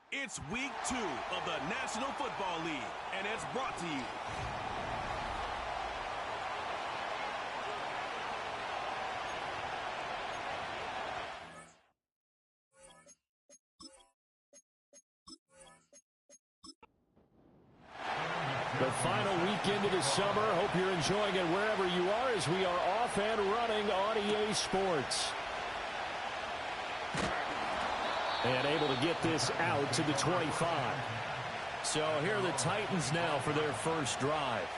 It's week 2 of the National Football League, and it's brought to you. The final weekend of the summer. Hope you're enjoying it wherever you are as we are off and running on EA Sports. And able to get this out to the 25. So here are the Titans now for their first drive.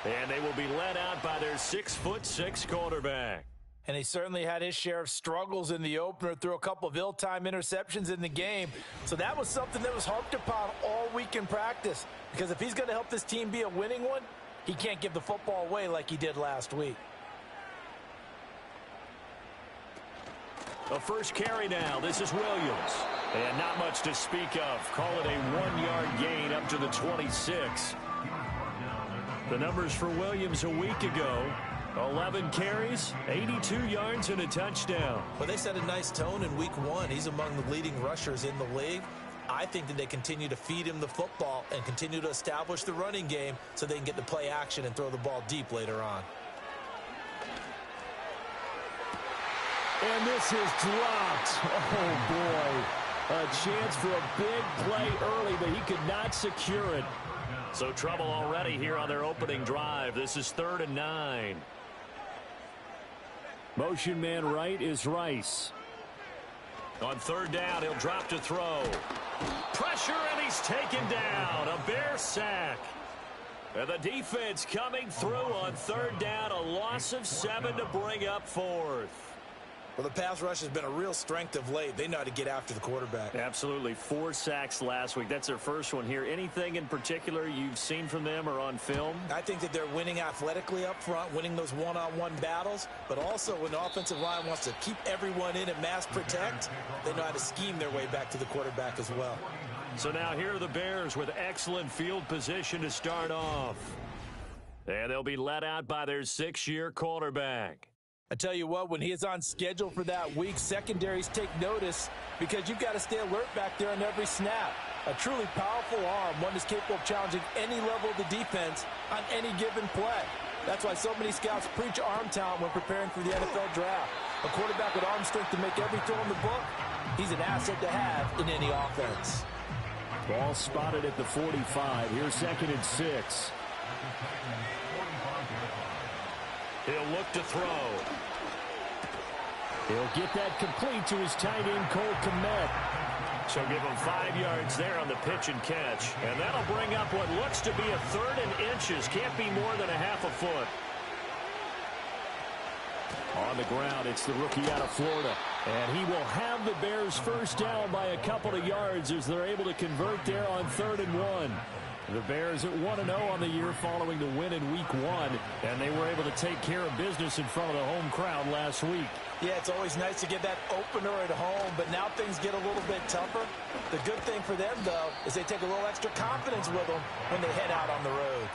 And they will be led out by their 6'6" quarterback. And he certainly had his share of struggles in the opener, threw a couple of ill-timed interceptions in the game. So that was something that was harped upon all week in practice. Because if he's going to help this team be a winning one, he can't give the football away like he did last week. The first carry now. This is Williams. And not much to speak of. Call it a 1-yard gain up to the 26. The numbers for Williams a week ago: 11 carries, 82 yards, and a touchdown. Well, they set a nice tone in week 1. He's among the leading rushers in the league. I think that they continue to feed him the football and continue to establish the running game so they can get the play action and throw the ball deep later on. And this is dropped. Oh, boy. A chance for a big play early, but he could not secure it. So trouble already here on their opening drive. This is 3rd and 9. Motion man right is Rice. On 3rd down, he'll drop to throw. Pressure, and he's taken down. A Bear sack. And the defense coming through on 3rd down. A loss of 7 to bring up 4th. Well, the pass rush has been a real strength of late. They know how to get after the quarterback. Absolutely. 4 sacks last week. That's their first one here. Anything in particular you've seen from them or on film? I think that they're winning athletically up front, winning those one-on-one battles, but also when the offensive line wants to keep everyone in and mass protect, they know how to scheme their way back to the quarterback as well. So now here are the Bears with excellent field position to start off. And they'll be led out by their 6-year quarterback. I tell you what, when he is on schedule for that week, secondaries take notice because you've got to stay alert back there on every snap. A truly powerful arm, one that's capable of challenging any level of the defense on any given play. That's why so many scouts preach arm talent when preparing for the NFL draft. A quarterback with arm strength to make every throw in the book, he's an asset to have in any offense. Ball spotted at the 45. Here's 2nd and 6. He'll look to throw. He'll get that complete to his tight end, Cole Kmet. So give him 5 yards there on the pitch and catch. And that'll bring up what looks to be a 3rd and inches. Can't be more than a half a foot. On the ground, it's the rookie out of Florida. And he will have the Bears first down by a couple of yards as they're able to convert there on 3rd and 1. The Bears at 1-0 on the year following the win in week 1, and they were able to take care of business in front of the home crowd last week. Yeah, it's always nice to get that opener at home, but now things get a little bit tougher. The good thing for them, though, is they take a little extra confidence with them when they head out on the road.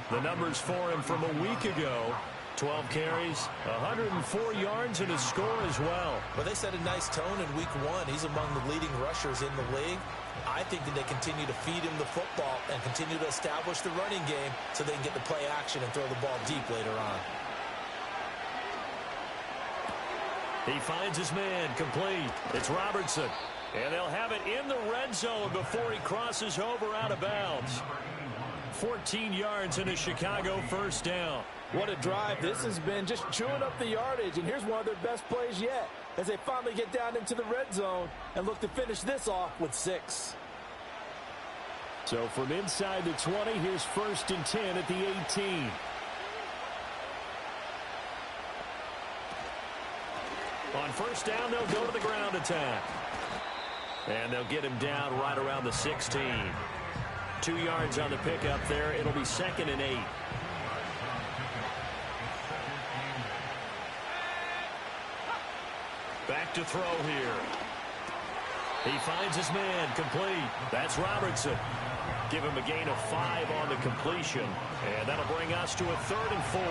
The numbers for him from a week ago: 12 carries, 104 yards, and a score as well. Well, they set a nice tone in week 1. He's among the leading rushers in the league. I think that they continue to feed him the football and continue to establish the running game so they can get the play action and throw the ball deep later on. He finds his man complete. It's Robertson. And they'll have it in the red zone before he crosses over out of bounds. 14 yards and a Chicago first down. What a drive this has been, just chewing up the yardage. And here's one of their best plays yet as they finally get down into the red zone and look to finish this off with 6. So from inside the 20, here's 1st and 10 at the 18. On first down, they'll go to the ground attack. And they'll get him down right around the 16. 2 yards on the pickup there. It'll be 2nd and 8. Back to throw here. He finds his man complete. That's Robertson. Give him a gain of 5 on the completion. And that'll bring us to a 3rd and 4.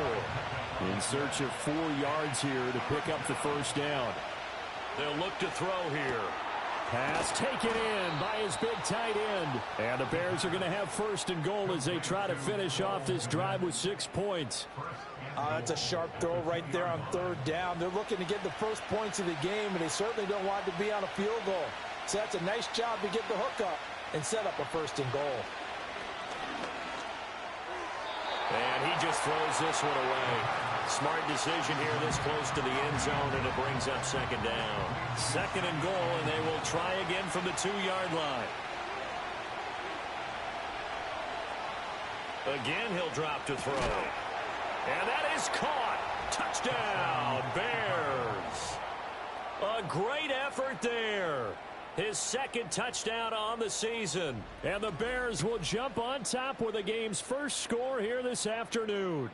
In search of 4 yards here to pick up the first down. They'll look to throw here. Pass taken in by his big tight end. And the Bears are going to have first and goal as they try to finish off this drive with 6 points. That's a sharp throw right there on third down. They're looking to get the first points of the game, and they certainly don't want it to be on a field goal. So that's a nice job to get the hook up and set up a first and goal. And he just throws this one away. Smart decision here this close to the end zone, and it brings up second down. Second and goal, and they will try again from the 2-yard line. Again, he'll drop to throw. And that is caught. Touchdown, Bears. A great effort there. His second touchdown on the season. And the Bears will jump on top with the game's first score here this afternoon.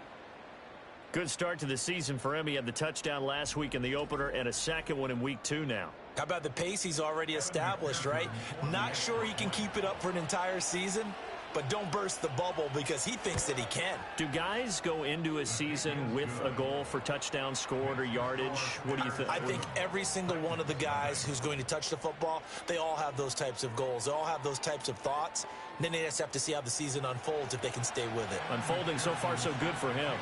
Good start to the season for him. He had the touchdown last week in the opener and a second one in week 2 now. How about the pace he's already established, right? Not sure he can keep it up for an entire season, but don't burst the bubble because he thinks that he can. Do guys go into a season with a goal for touchdown scored or yardage? What do you think? I think every single one of the guys who's going to touch the football, they all have those types of goals. They all have those types of thoughts. And then they just have to see how the season unfolds if they can stay with it. Unfolding so far so good for him.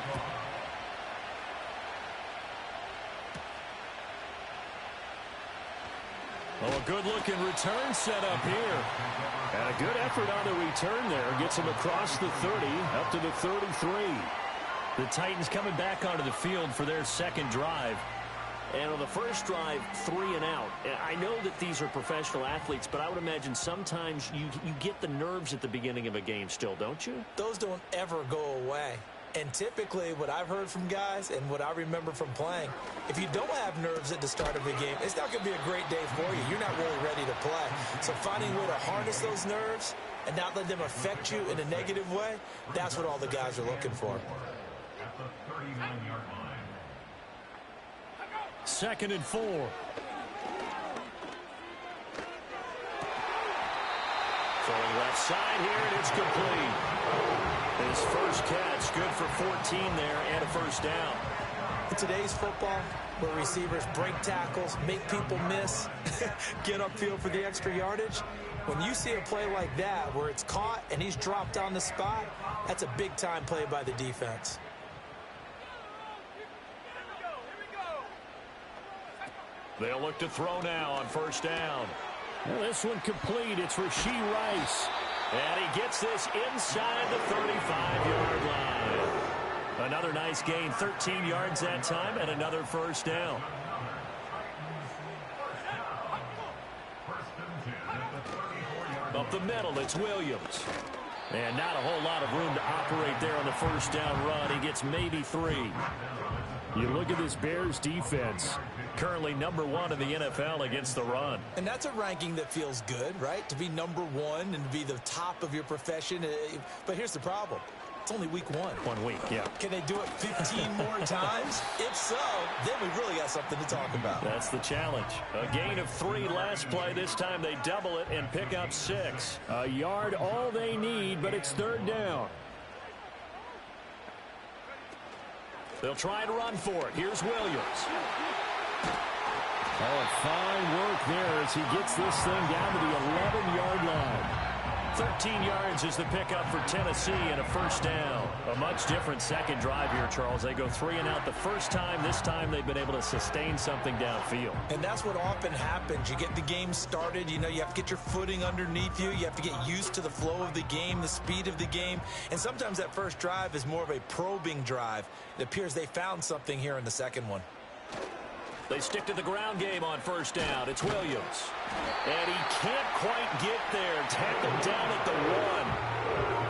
Oh, a good-looking return set up here. And a good effort on the return there. Gets him across the 30, up to the 33. The Titans coming back onto the field for their second drive. And on the first drive, 3 and out. I know that these are professional athletes, but I would imagine sometimes you get the nerves at the beginning of a game still, don't you? Those don't ever go away. And typically, what I've heard from guys and what I remember from playing, if you don't have nerves at the start of a game, it's not going to be a great day for you. You're not really ready to play. So finding a way to harness those nerves and not let them affect you in a negative way, that's what all the guys are looking for. Second and 4. Throwing left side here, and it's complete. His first catch, good for 14 there, and a first down. In today's football, where receivers break tackles, make people miss, get upfield for the extra yardage, when you see a play like that where it's caught and he's dropped on the spot, that's a big-time play by the defense. They'll look to throw now on first down. Well, this one complete. It's Rashee Rice. And he gets this inside the 35-yard line. Another nice gain, 13 yards that time, and another first down. Up the middle, it's Williams. And not a whole lot of room to operate there on the first down run. He gets maybe 3. You look at this Bears defense, currently number 1 in the NFL against the run. And that's a ranking that feels good, right? To be number 1 and to be the top of your profession. But here's the problem. It's only week 1. 1 week, yeah. Can they do it 15 more times? If so, then we really got something to talk about. That's the challenge. A gain of 3 last play. This time they double it and pick up 6. A yard all they need, but it's third down. They'll try and run for it. Here's Williams. Oh, fine work there as he gets this thing down to the 11-yard line. 13 yards is the pickup for Tennessee and a first down. A much different second drive here, Charles. They go 3 and out the first time. This time they've been able to sustain something downfield. And that's what often happens. You get the game started. You know, you have to get your footing underneath you. You have to get used to the flow of the game, the speed of the game. And sometimes that first drive is more of a probing drive. It appears they found something here in the second one. They stick to the ground game on first down. It's Williams. And he can't quite get there. Tackled down at the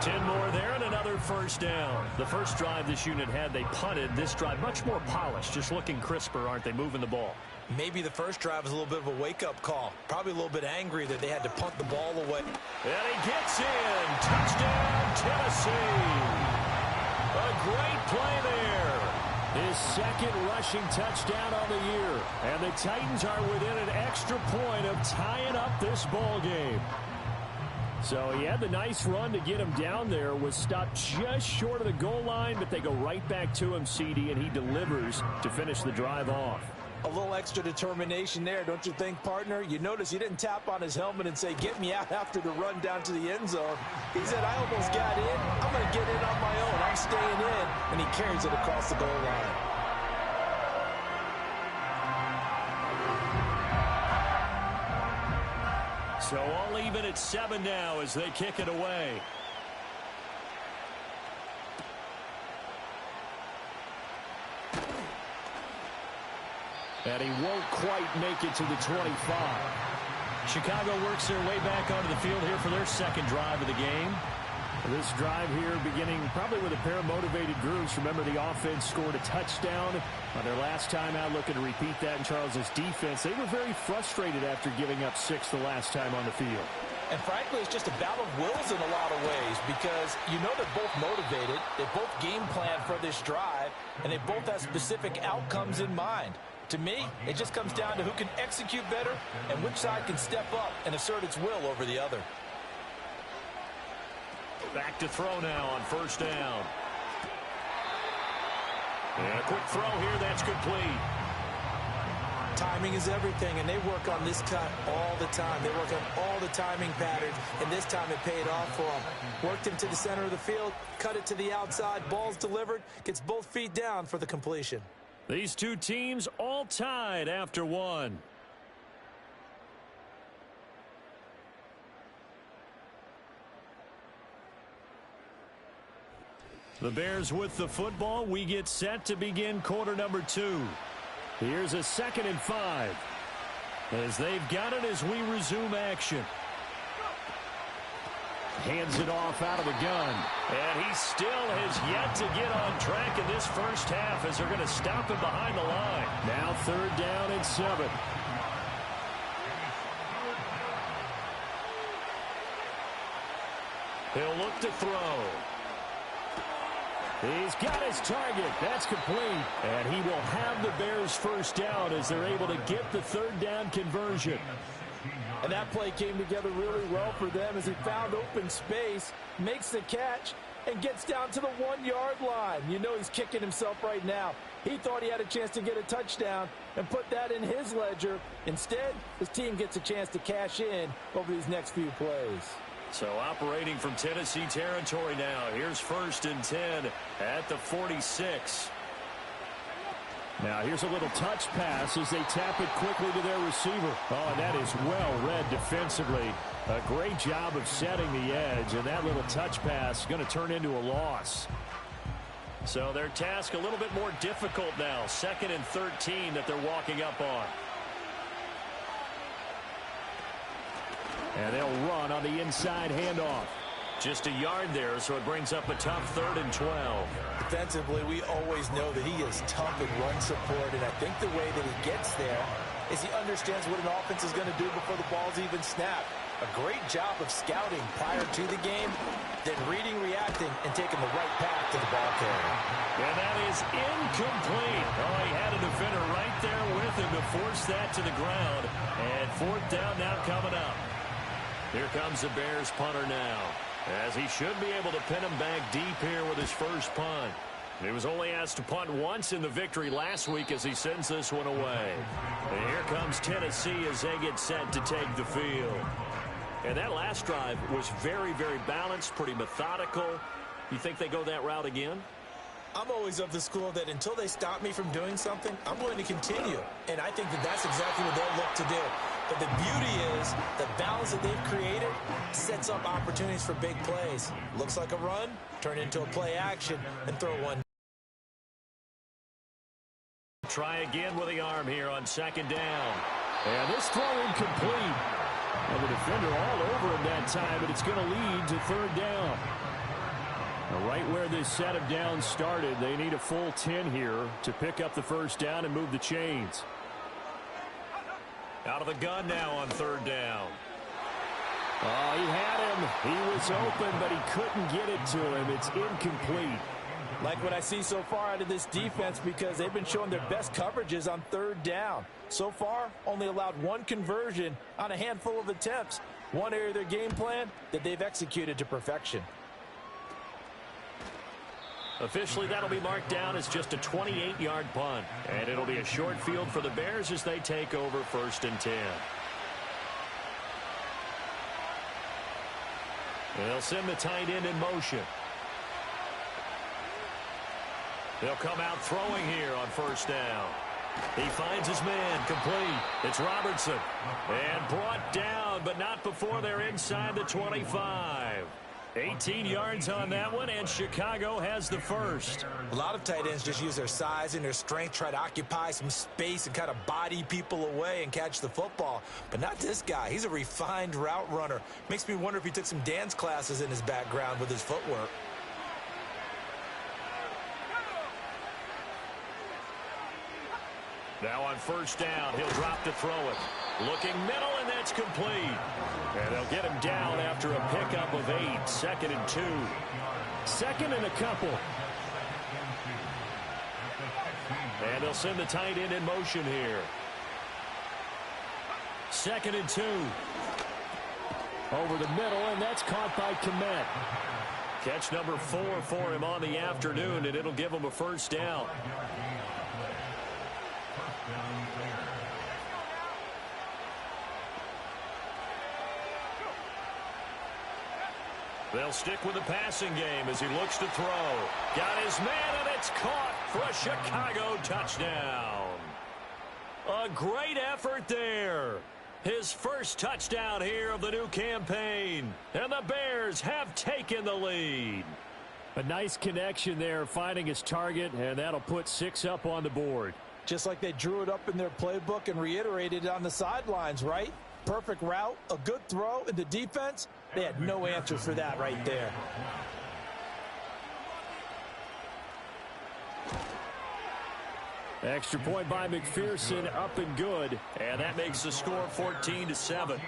1. 10 more there and another first down. The first drive this unit had, they punted. This drive much more polished, just looking crisper, aren't they, moving the ball? Maybe the first drive was a little bit of a wake-up call. Probably a little bit angry that they had to punt the ball away. And he gets in. Touchdown, Tennessee. A great play there. His second rushing touchdown on the year. And the Titans are within an extra point of tying up this ball game. So he had the nice run to get him down there, was stopped just short of the goal line, but they go right back to him, CD, and he delivers to finish the drive off. A little extra determination there, don't you think, partner? You notice he didn't tap on his helmet and say, get me out after the run down to the end zone. He said, I almost got in. I'm going to get in on my own. I'm staying in. And he carries it across the goal line. So all even at 7 now as they kick it away. And he won't quite make it to the 25. Chicago works their way back onto the field here for their second drive of the game. This drive here beginning probably with a pair of motivated groups. Remember, the offense scored a touchdown on their last time out, looking to repeat that in Charles's defense. They were very frustrated after giving up 6 the last time on the field. And frankly, it's just a battle of wills in a lot of ways because you know they're both motivated. They both game plan for this drive, and they both have specific outcomes in mind. To me, it just comes down to who can execute better and which side can step up and assert its will over the other. Back to throw now on first down. And a quick throw here, that's complete. Timing is everything, and they work on this cut all the time. They work on all the timing patterns, and this time it paid off for them. Worked him to the center of the field, cut it to the outside, ball's delivered, gets both feet down for the completion. These two teams all tied after one. The Bears with the football. We get set to begin quarter number 2. Here's a 2nd and 5. As they've got it as we resume action. Hands it off out of the gun. And he still has yet to get on track in this first half as they're going to stop him behind the line. Now 3rd down and 7. He'll look to throw. He's got his target. That's complete. And he will have the Bears first down as they're able to get the 3rd down conversion. And that play came together really well for them as he found open space, makes the catch, and gets down to the 1-yard line. You know he's kicking himself right now. He thought he had a chance to get a touchdown and put that in his ledger. Instead, his team gets a chance to cash in over these next few plays. So operating from Tennessee territory now. Here's 1st and 10 at the 46. Now here's a little touch pass as they tap it quickly to their receiver. Oh, and that is well read defensively. A great job of setting the edge, and that little touch pass is going to turn into a loss. So their task a little bit more difficult now. 2nd and 13 that they're walking up on. And they'll run on the inside handoff. Just a yard there, so it brings up a tough 3rd and 12. Defensively, we always know that he is tough in run support, and I think the way that he gets there is he understands what an offense is going to do before the ball's even snapped. A great job of scouting prior to the game, then reading, reacting, and taking the right path to the ball carrier. And that is incomplete. Oh, he had a defender right there with him to force that to the ground. And 4th down now coming up. Here comes the Bears punter now, as he should be able to pin him back deep here with his first punt. He was only asked to punt once in the victory last week as he sends this one away. And here comes Tennessee as they get set to take the field. And that last drive was very, very balanced, pretty methodical. You think they go that route again? I'm always of the school that until they stop me from doing something, I'm going to continue. And I think that that's exactly what they'll look to do. But the beauty is the balance that they've created sets up opportunities for big plays. Looks like a run, turn into a play action, and throw one. Try again with the arm here on 2nd down. And this throw incomplete. And the defender all over him that time, but it's going to lead to 3rd down. Now, right where this set of downs started, they need a full 10 here to pick up the first down and move the chains. Out of the gun now on 3rd down. Oh, he had him. He was open, but he couldn't get it to him. It's incomplete. Like what I see so far out of this defense because they've been showing their best coverages on 3rd down. So far, only allowed 1 conversion on a handful of attempts. One area of their game plan that they've executed to perfection. Officially, that'll be marked down as just a 28-yard punt. And it'll be a short field for the Bears as they take over 1st and 10. They'll send the tight end in motion. They'll come out throwing here on 1st down. He finds his man, complete. It's Robertson. And brought down, but not before they're inside the 25. 18 yards on that one, and Chicago has the first. A lot of tight ends just use their size and their strength, try to occupy some space and kind of body people away and catch the football. But not this guy. He's a refined route runner. Makes me wonder if he took some dance classes in his background with his footwork. Now on 1st down, he'll drop to throw it. Looking middle, and that's complete. And they'll get him down after a pickup of 8. 2nd and 2. 2nd and a couple. And they'll send the tight end in motion here. 2nd and 2. Over the middle, and that's caught by Kmet. Catch number 4 for him on the afternoon, and it'll give him a 1st down. They'll stick with the passing game as he looks to throw. Got his man, and it's caught for a Chicago touchdown. A great effort there. His first touchdown here of the new campaign. And the Bears have taken the lead. A nice connection there, finding his target, and that'll put 6 up on the board. Just like they drew it up in their playbook and reiterated it on the sidelines, right? Perfect route, a good throw, and the defense, they had no answer for that right there. Extra point by McPherson, up and good. And that makes the score 14-7.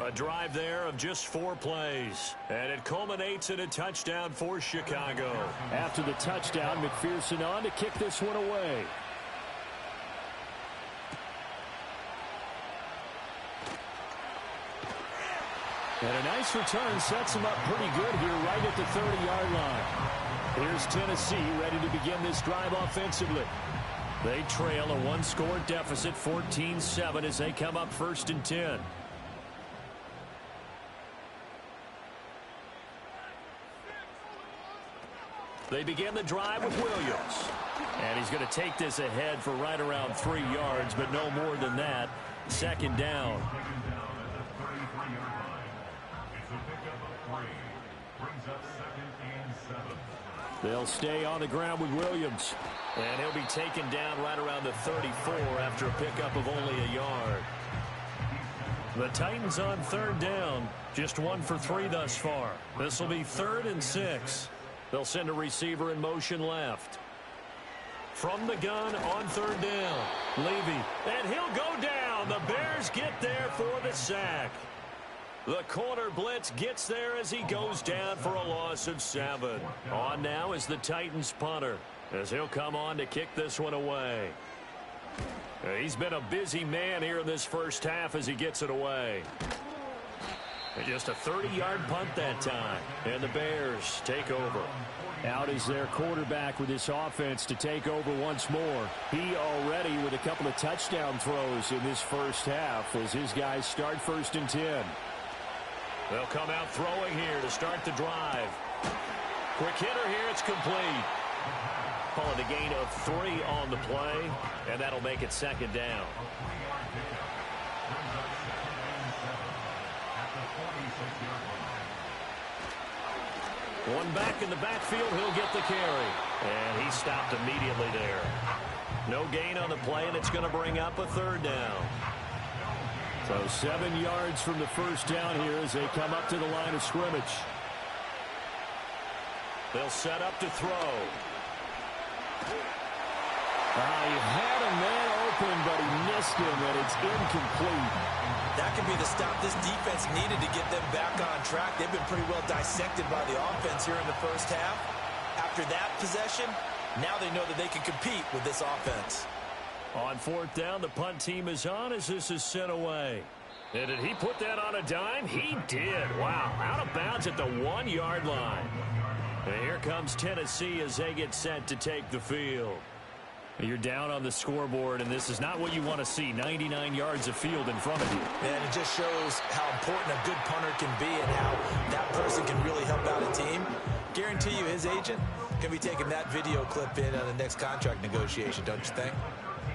A drive there of just 4 plays. And it culminates in a touchdown for Chicago. After the touchdown, McPherson on to kick this one away. And a nice return sets him up pretty good here right at the 30-yard line. Here's Tennessee ready to begin this drive offensively. They trail a 1-score deficit, 14-7, as they come up 1st and 10. They begin the drive with Williams. And he's going to take this ahead for right around 3 yards, but no more than that. 2nd down. They'll stay on the ground with Williams. And he'll be taken down right around the 34 after a pickup of only a yard. The Titans on 3rd down. Just 1 for 3 thus far. This will be 3rd and 6. They'll send a receiver in motion left. From the gun on 3rd down. Levy. And he'll go down. The Bears get there for the sack. The corner blitz gets there as he goes down for a loss of 7. On now is the Titans punter, as he'll come on to kick this one away. He's been a busy man here in this first half as he gets it away. And just a 30-yard punt that time, and the Bears take over. Out is their quarterback with this offense to take over once more. He already with a couple of touchdown throws in this first half as his guys start 1st and 10. They'll come out throwing here to start the drive. Quick hitter here, it's complete. Call it a gain of 3 on the play, and that'll make it 2nd down. One back in the backfield, he'll get the carry. And he stopped immediately there. No gain on the play, and it's going to bring up a 3rd down. So 7 yards from the 1st down here as they come up to the line of scrimmage. They'll set up to throw. He had a man open, but he missed him, and it's incomplete. That could be the stop this defense needed to get them back on track. They've been pretty well dissected by the offense here in the first half. After that possession, now they know that they can compete with this offense. On 4th down, the punt team is on as this is sent away. And did he put that on a dime? He did. Wow, out of bounds at the 1-yard line. And here comes Tennessee as they get set to take the field. You're down on the scoreboard, and this is not what you want to see. 99 yards of field in front of you. And it just shows how important a good punter can be and how that person can really help out a team. Guarantee you his agent can be taking that video clip in on the next contract negotiation, don't you think?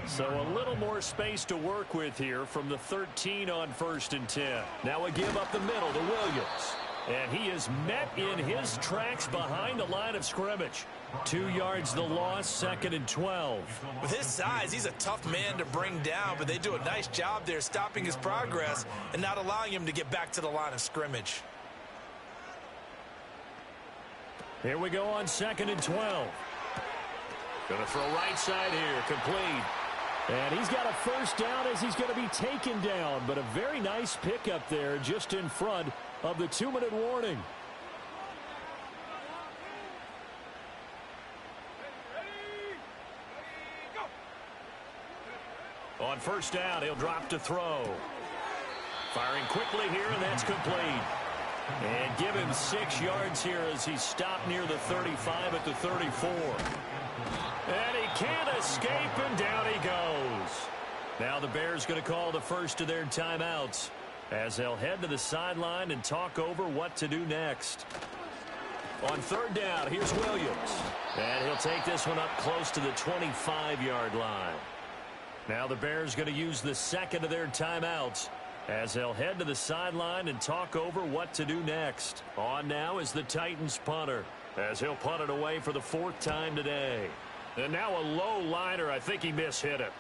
So a little more space to work with here from the 13 on 1st and 10. Now a give up the middle to Williams. And he is met in his tracks behind the line of scrimmage. 2 yards the loss, 2nd and 12. With his size, he's a tough man to bring down, but they do a nice job there stopping his progress and not allowing him to get back to the line of scrimmage. Here we go on 2nd and 12. Going to throw right side here, complete. And he's got a first down as he's going to be taken down, but a very nice pickup there just in front of the 2-minute warning. On first down, he'll drop to throw. Firing quickly here, and that's complete. And give him 6 yards here as he's stopped near the 35 at the 34. And he can't escape, and down he goes. Now the Bears going to call the first of their timeouts as they'll head to the sideline and talk over what to do next. On 3rd down, here's Williams. And he'll take this one up close to the 25-yard line. Now the Bears going to use the second of their timeouts as they'll head to the sideline and talk over what to do next. On now is the Titans punter as he'll punt it away for the 4th time today. And now a low liner. I think he mishit it.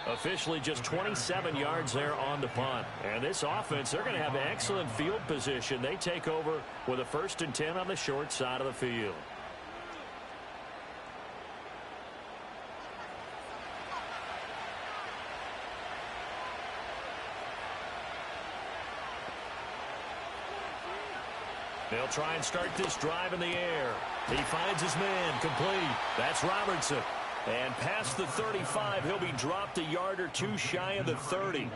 Officially just 27 yards there on the punt. And this offense, they're going to have excellent field position. They take over with a 1st and 10 on the short side of the field. They'll try and start this drive in the air. He finds his man, complete. That's Robertson. And past the 35, he'll be dropped a yard or two shy of the 30.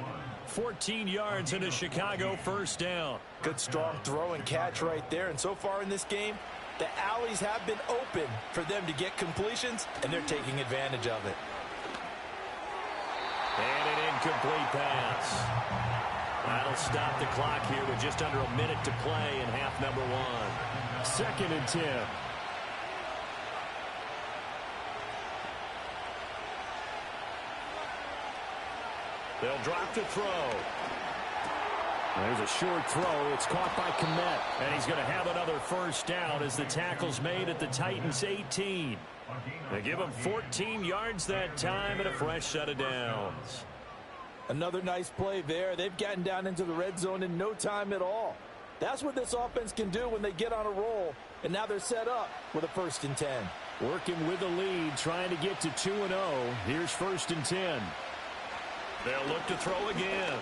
14 yards and a Chicago first down. Good strong throw and catch right there. And so far in this game, the alleys have been open for them to get completions, and they're taking advantage of it. And an incomplete pass. That'll stop the clock here with just under a minute to play in half number 1. 2nd and 10. They'll drop to throw. There's a short throw. It's caught by Kmet. And he's going to have another first down as the tackle's made at the Titans' 18. They give him 14 yards that time and a fresh set of downs. Another nice play there. They've gotten down into the red zone in no time at all. That's what this offense can do when they get on a roll. And now they're set up with a 1st and 10. Working with the lead, trying to get to 2-0. Here's 1st and 10. They'll look to throw again.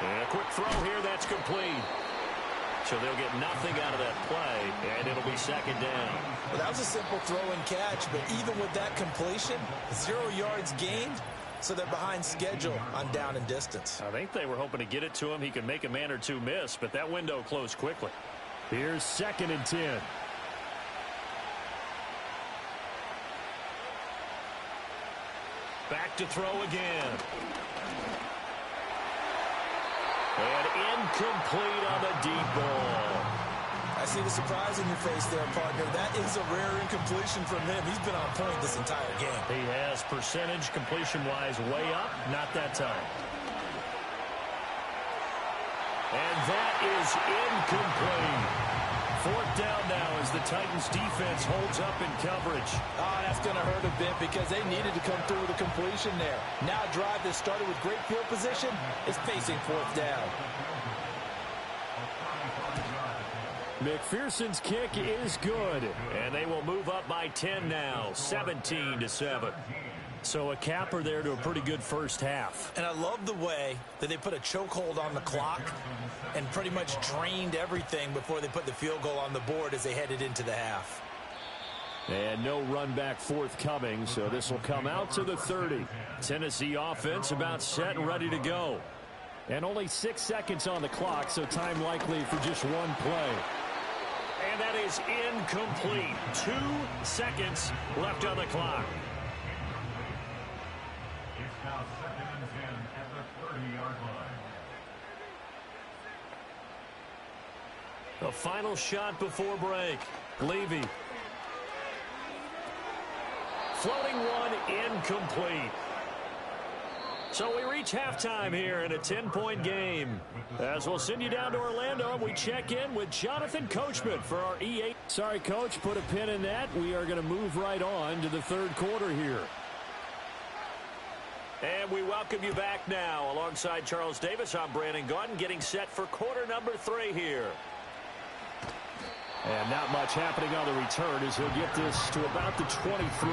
And a quick throw here, that's complete. So they'll get nothing out of that play, and it'll be 2nd down. Well, that was a simple throw and catch, but even with that completion, 0 yards gained. So they're behind schedule on down and distance. I think they were hoping to get it to him. He could make a man or two miss, but that window closed quickly. Here's 2nd and 10. Back to throw again. And incomplete on the deep ball. I see the surprise in your face there, partner. That is a rare incompletion from him. He's been on point this entire game. He has percentage completion-wise way up. Not that time. And that is incomplete. 4th down now as the Titans defense holds up in coverage. Oh, that's going to hurt a bit because they needed to come through with a completion there. Now a drive that started with great field position is facing 4th down. McPherson's kick is good, and they will move up by 10 now, 17-7. So a capper there to a pretty good first half. And I love the way that they put a chokehold on the clock and pretty much drained everything before they put the field goal on the board as they headed into the half. And no run back forthcoming, so this will come out to the 30. Tennessee offense about set and ready to go. And only 6 seconds on the clock, so time likely for just one play. And that is incomplete. 2 seconds left on the clock. It's now 2nd and 10 at the 30-yard line. The final shot before break. Levy. Floating one, incomplete. So we reach halftime here in a 10-point game. As we'll send you down to Orlando, and we check in with Jonathan Coachman for our EA. Sorry, Coach, put a pin in that. We are going to move right on to the third quarter here. And we welcome you back now. Alongside Charles Davis, I'm Brandon Gaudin, getting set for quarter number 3 here. And not much happening on the return as he'll get this to about the 23.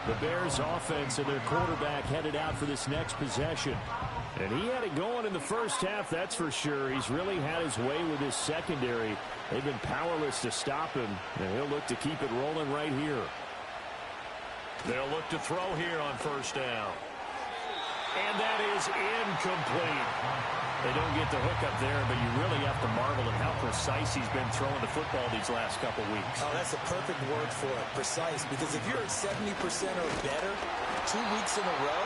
The Bears offense and their quarterback headed out for this next possession. And he had it going in the first half, that's for sure. He's really had his way with his secondary. They've been powerless to stop him, and he'll look to keep it rolling right here. They'll look to throw here on first down. And that is incomplete. They don't get the hook up there, but you really have to marvel at how precise he's been throwing the football these last couple weeks. Oh, that's a perfect word for it, precise, because if you're at 70% or better 2 weeks in a row,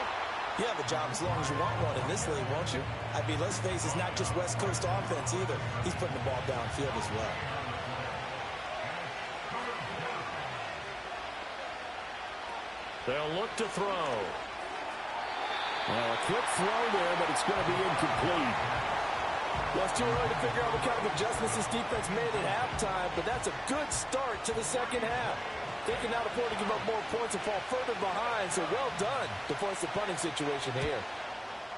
you have a job as long as you want one in this league, won't you? I mean, let's face it, it's not just West Coast offense either. He's putting the ball downfield as well. They'll look to throw. Well, a quick throw there, but it's going to be incomplete. Well, it's too early to figure out what kind of adjustments this defense made at halftime, but that's a good start to the second half. They can now afford to give up more points and fall further behind, so well done to force the punting situation here.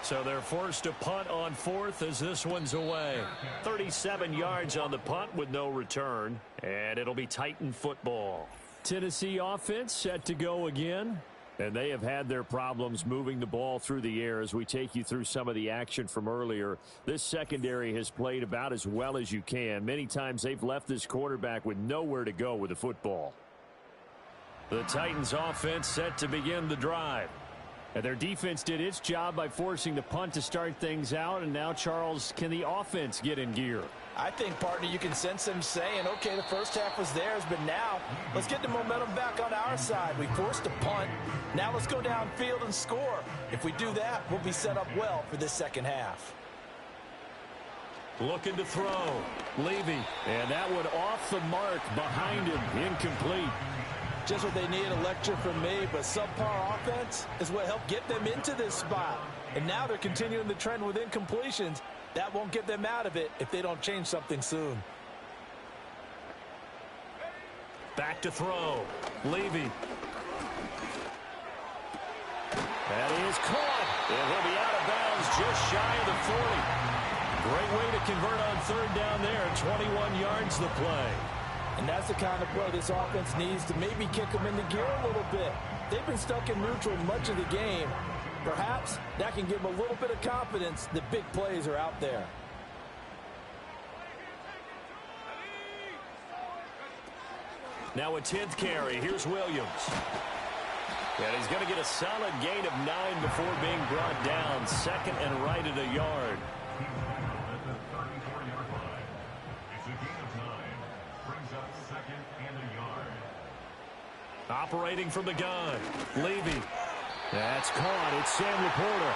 So they're forced to punt on 4th as this one's away. 37 yards on the punt with no return, and it'll be Titan football. Tennessee offense set to go again. And they have had their problems moving the ball through the air as we take you through some of the action from earlier. This secondary has played about as well as you can. Many times they've left this quarterback with nowhere to go with the football. The Titans offense set to begin the drive. And their defense did its job by forcing the punt to start things out. And now, Charles, can the offense get in gear? I think, partner, you can sense them saying, okay, the first half was theirs, but now let's get the momentum back on our side. We forced a punt. Now let's go downfield and score. If we do that, we'll be set up well for this second half. Looking to throw. Levy. And that one off the mark behind him. Incomplete. Just what they need, a lecture from me, but subpar offense is what helped get them into this spot. And now they're continuing the trend with incompletions. That won't get them out of it if they don't change something soon. Back to throw. Levy. That is caught. And he'll be out of bounds just shy of the 40. Great way to convert on third down there. 21 yards the play. And that's the kind of play this offense needs to maybe kick them into gear a little bit. They've been stuck in neutral much of the game. Perhaps that can give them a little bit of confidence that big plays are out there. Now a 10th carry. Here's Williams. And he's going to get a solid gain of 9 before being brought down. 2nd and right at a yard. At the 34-yard line. It's a gain of 9. Brings up 2nd and a yard. Operating from the gun. Levy. That's caught. It's Sam Laporta.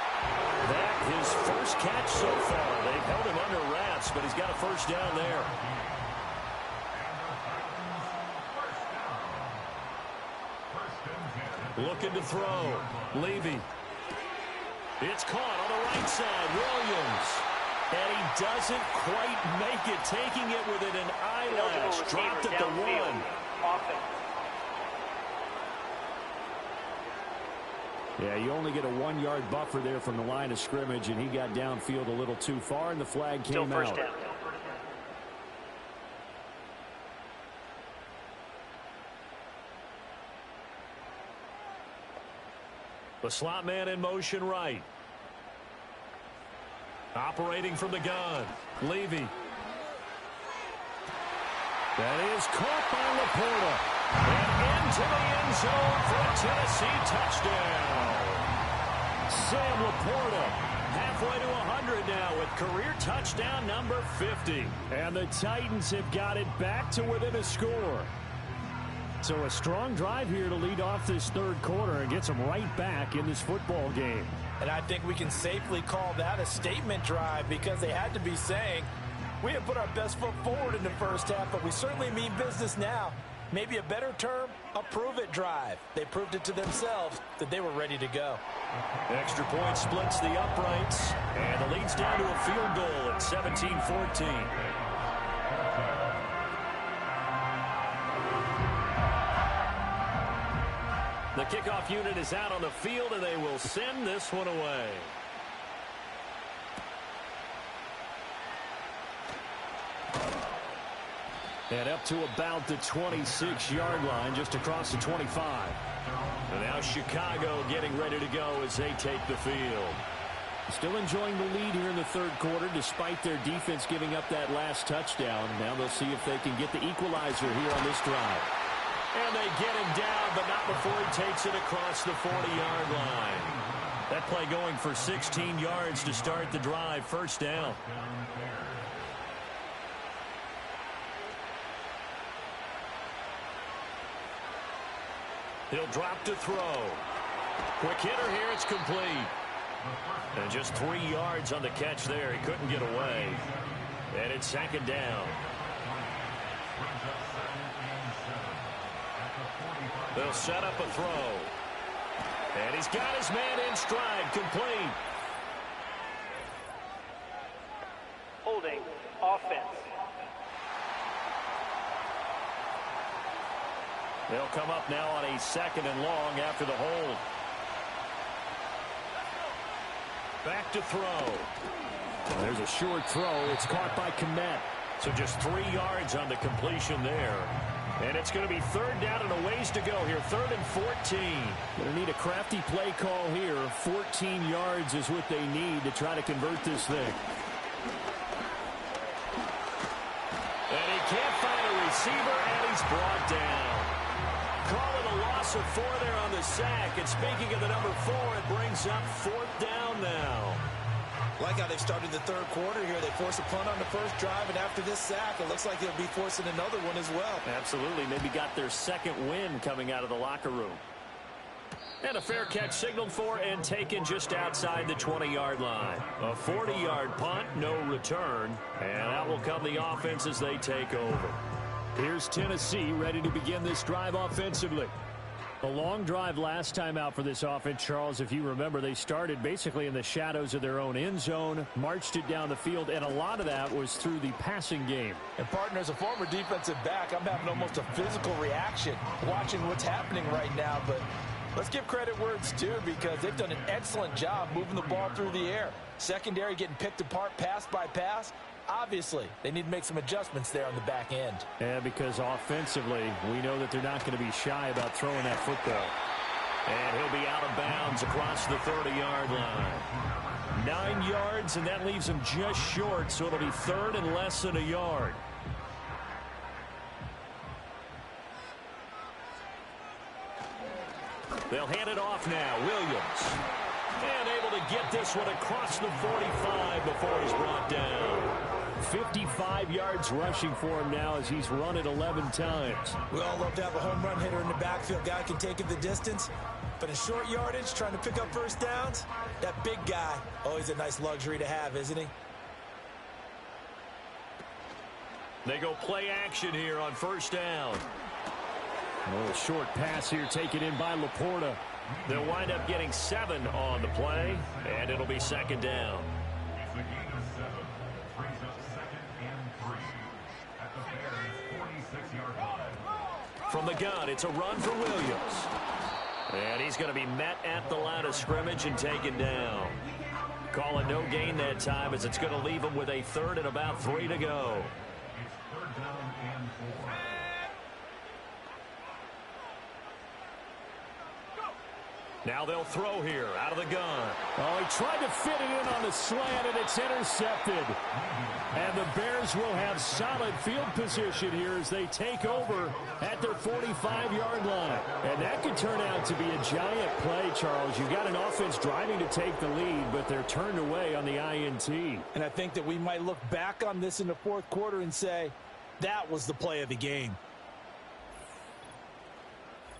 That his first catch so far. They've held him under wraps, but he's got a first down there. Looking to throw. Levy. It's caught on the right side. Williams. And he doesn't quite make it. Taking it within an eyelash. Dropped at the 1. Yeah, you only get a 1-yard buffer there from the line of scrimmage, and he got downfield a little too far, and the flag came out. The slot man in motion right. Operating from the gun. Levy. That is caught by Laporta. And into the end zone for a Tennessee touchdown. Sam Laporta halfway to 100 now with career touchdown number 50. And the Titans have got it back to within a score. So a strong drive here to lead off this third quarter and gets them right back in this football game. And I think we can safely call that a statement drive because they had to be saying, we have put our best foot forward in the first half, but we certainly mean business now. Maybe a better term, a prove-it drive. They proved it to themselves that they were ready to go. Extra point splits the uprights, and the lead's down to a field goal at 17-14. The kickoff unit is out on the field, and they will send this one away. And up to about the 26-yard line, just across the 25. And now Chicago getting ready to go as they take the field. Still enjoying the lead here in the third quarter, despite their defense giving up that last touchdown. Now they'll see if they can get the equalizer here on this drive. And they get him down, but not before he takes it across the 40-yard line. That play going for 16 yards to start the drive. First down. He'll drop to throw. Quick hitter here. It's complete. And just 3 yards on the catch there. He couldn't get away. And it's second down. They'll set up a throw. And he's got his man in stride. Complete. Holding offense. They'll come up now on a second and long after the hold. Back to throw. There's a short throw. It's caught by Kmet. So just 3 yards on the completion there. And it's going to be third down and a ways to go here. 3rd and 14. Going to need a crafty play call here. 14 yards is what they need to try to convert this thing. And he can't find a receiver, and he's brought down. Call it a loss of 4 there on the sack. And speaking of the number 4, it brings up 4th down now. Like how they've started the third quarter here. They force a punt on the first drive, and after this sack, it looks like they'll be forcing another one as well. Absolutely. Maybe got their second win coming out of the locker room. And a fair catch signaled for and taken just outside the 20-yard line. A 40-yard punt, no return. And out will come the offense as they take over. Here's Tennessee ready to begin this drive offensively. A long drive last time out for this offense, Charles. If you remember, they started basically in the shadows of their own end zone, marched it down the field, and a lot of that was through the passing game. And, partner, as a former defensive back, I'm having almost a physical reaction watching what's happening right now. But let's give credit where it's due because they've done an excellent job moving the ball through the air. Secondary getting picked apart pass by pass. Obviously, they need to make some adjustments there on the back end. Yeah, because offensively, we know that they're not going to be shy about throwing that football. And he'll be out of bounds across the 30-yard line. 9 yards, and that leaves him just short, so it'll be 3rd and less than a yard. They'll hand it off now. Williams. And able to get this one across the 45 before he's brought down. 55 yards rushing for him now as he's run it 11 times. We all love to have a home run hitter in the backfield. Guy can take it the distance. But in short yardage, trying to pick up first downs, that big guy, always a nice luxury to have, isn't he? They go play action here on first down. A little short pass here taken in by Laporta. They'll wind up getting 7 on the play, and it'll be second down. It's a gain of 7. Brings up 2nd and 3 at the Bears' 46-yard line. From the gun, it's a run for Williams. And he's going to be met at the line of scrimmage and taken down. Calling no gain that time as it's going to leave him with a 3rd and about 3 to go. It's 3rd down and 4. Now they'll throw here out of the gun. Oh, he tried to fit it in on the slant, and it's intercepted. And the Bears will have solid field position here as they take over at their 45-yard line. And that could turn out to be a giant play, Charles. You've got an offense driving to take the lead, but they're turned away on the INT. And I think that we might look back on this in the fourth quarter and say, that was the play of the game.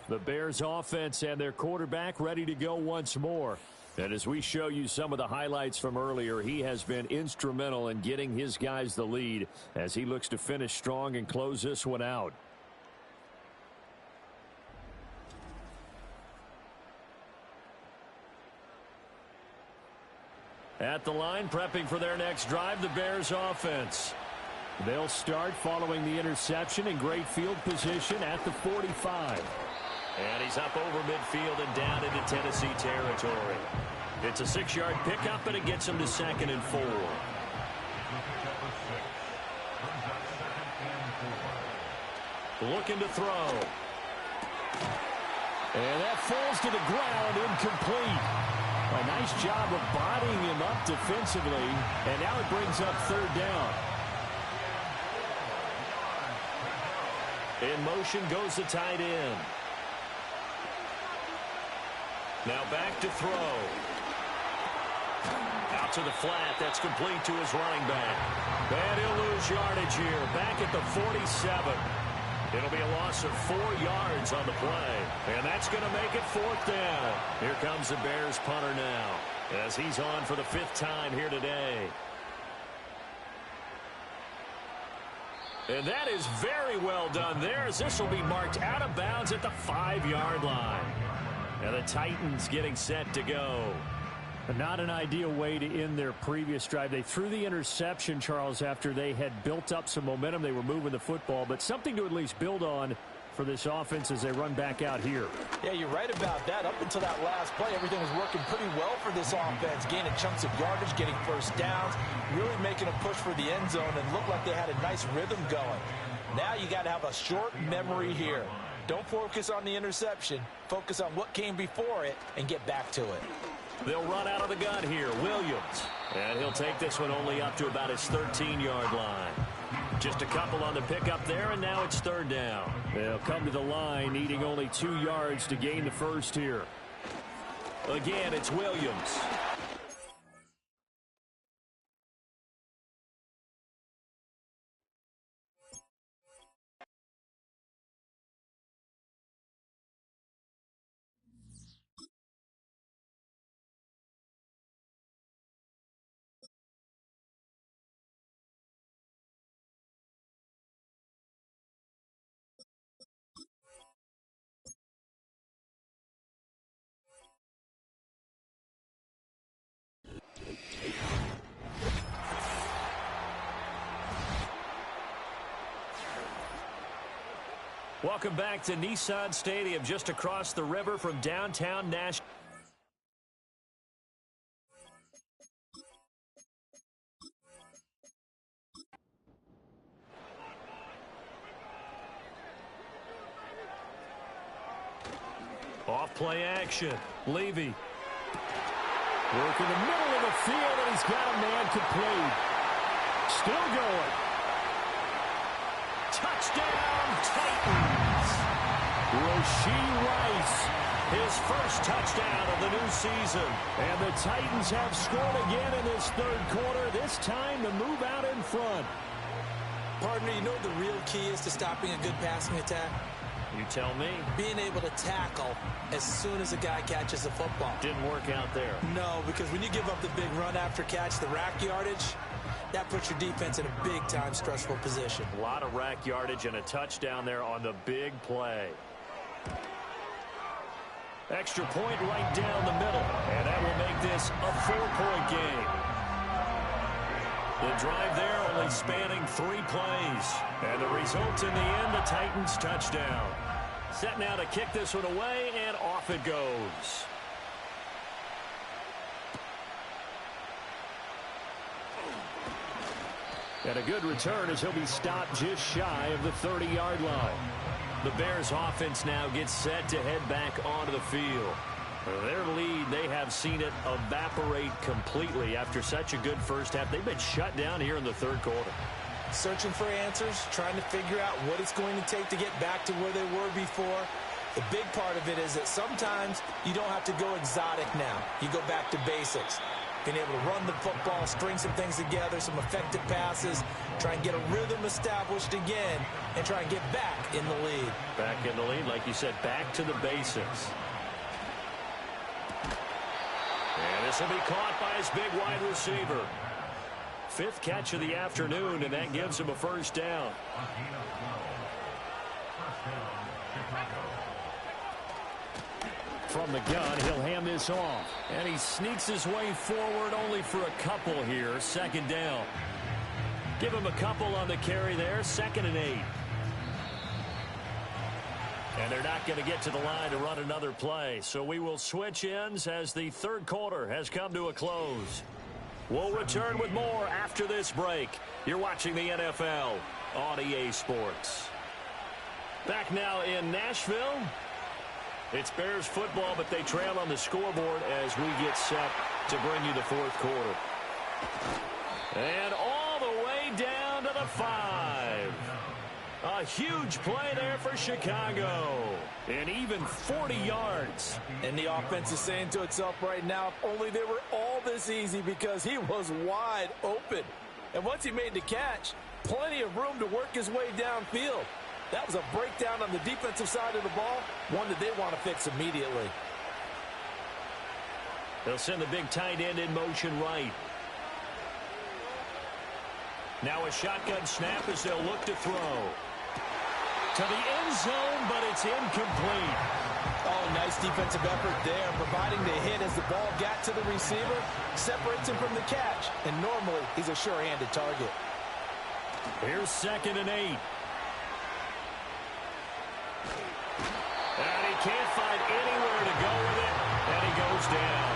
The Bears offense and their quarterback ready to go once more. And as we show you some of the highlights from earlier, he has been instrumental in getting his guys the lead as he looks to finish strong and close this one out. At the line, prepping for their next drive, the Bears offense. They'll start following the interception in great field position at the 45. And he's up over midfield and down into Tennessee territory. It's a 6-yard pickup, and it gets him to 2nd and 4. Looking to throw. And that falls to the ground, incomplete. A nice job of bodying him up defensively, and now it brings up 3rd down. In motion goes the tight end. Now back to throw. Out to the flat. That's complete to his running back. And he'll lose yardage here. Back at the 47. It'll be a loss of 4 yards on the play. And that's going to make it 4th down. Here comes the Bears punter now, as he's on for the 5th time here today. And that is very well done there, as this will be marked out of bounds at the 5-yard line. And the Titans getting set to go. Not an ideal way to end their previous drive. They threw the interception, Charles, after they had built up some momentum. They were moving the football, but something to at least build on for this offense as they run back out here. Yeah, you're right about that. Up until that last play, everything was working pretty well for this offense. Gaining chunks of yardage, getting first downs, really making a push for the end zone, and looked like they had a nice rhythm going. Now you got to have a short memory here. Don't focus on the interception. Focus on what came before it and get back to it. They'll run out of the gun here. Williams. And he'll take this one only up to about his 13-yard line. Just a couple on the pickup there, and now it's 3rd down. They'll come to the line, needing only 2 yards to gain the first here. Again, it's Williams. Welcome back to Nissan Stadium, just across the river from downtown Nashville. Off play action. Levy. Work in the middle of the field, and he's got a man complete. Still going. Touchdown, Titans. Rashee Rice, his first touchdown of the new season. And the Titans have scored again in this 3rd quarter, this time to move out in front. Partner, you know what the real key is to stopping a good passing attack? You tell me. Being able to tackle as soon as a guy catches the football. Didn't work out there. No, because when you give up the big run after catch, the rack yardage, that puts your defense in a big-time stressful position. A lot of rack yardage and a touchdown there on the big play. Extra point right down the middle, and that will make this a 4-point game. The drive there only spanning 3 plays, and the result in the end, the Titans touchdown. Set now to kick this one away, and off it goes. And a good return as he'll be stopped just shy of the 30-yard line. The Bears offense now gets set to head back onto the field. Their lead, they have seen it evaporate completely after such a good first half. They've been shut down here in the third quarter. Searching for answers, trying to figure out what it's going to take to get back to where they were before. The big part of it is that sometimes you don't have to go exotic now. You go back to basics. Being able to run the football, string some things together, some effective passes, try and get a rhythm established again, and try and get back in the lead. Back in the lead, like you said, back to the basics. And this will be caught by his big wide receiver. 5th catch of the afternoon, and that gives him a first down. From the gun, he'll hand this off. And he sneaks his way forward only for a couple here. 2nd down. Give him a couple on the carry there. 2nd and 8. And they're not going to get to the line to run another play. So we will switch ends as the third quarter has come to a close. We'll return with more after this break. You're watching the NFL on EA Sports. Back now in Nashville. It's Bears football, but they trail on the scoreboard as we get set to bring you the fourth quarter. And all the way down to the 5. A huge play there for Chicago. And even 40 yards. And the offense is saying to itself right now, if only they were all this easy, because he was wide open. And once he made the catch, plenty of room to work his way downfield. That was a breakdown on the defensive side of the ball, one that they want to fix immediately. They'll send the big tight end in motion right. Now a shotgun snap as they'll look to throw. To the end zone, but it's incomplete. Oh, nice defensive effort there, providing the hit as the ball got to the receiver, separates him from the catch, and normally he's a sure-handed target. Here's 2nd and 8. And he can't find anywhere to go with it, and he goes down.